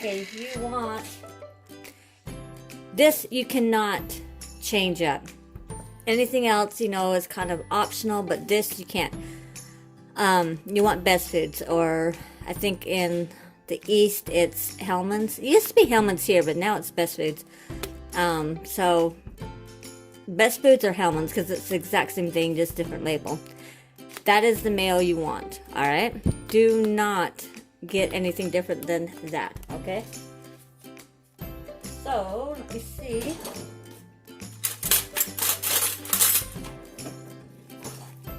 Okay, if you want this, you cannot change up. Anything else, you know, is kind of optional, but this you can't. You want Best Foods, or I think in the East it's Hellman's. It used to be Hellman's here, but now it's Best Foods. So Best Foods or Hellman's, because it's the exact same thing, just different label. That is the mayo you want, alright? Do not get anything different than that, okay? So, let me see.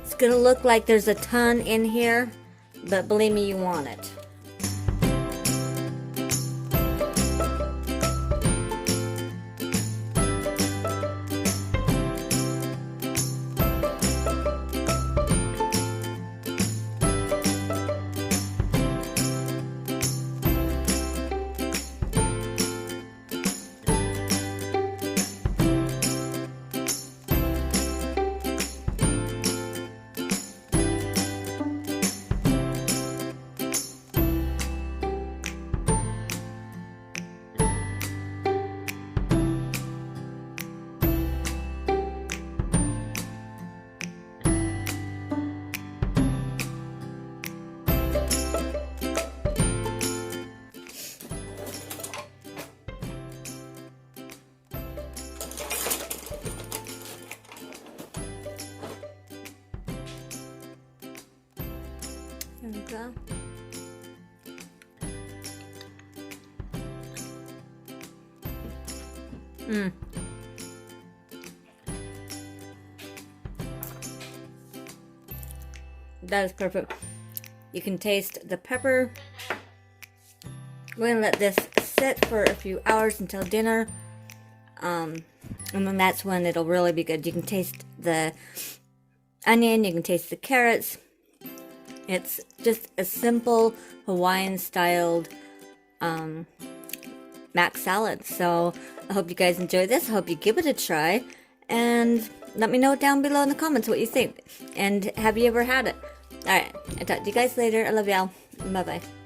It's gonna look like there's a ton in here, but believe me, you want it. There we go. That is perfect. You can taste the pepper. We're gonna let this sit for a few hours until dinner. And then that's when it'll really be good. You can taste the onion, you can taste the carrots. It's just a simple Hawaiian styled mac salad. So I hope you guys enjoy this. I hope you give it a try. And let me know down below in the comments what you think. And have you ever had it? Alright, I'll talk to you guys later. I love y'all. Bye bye.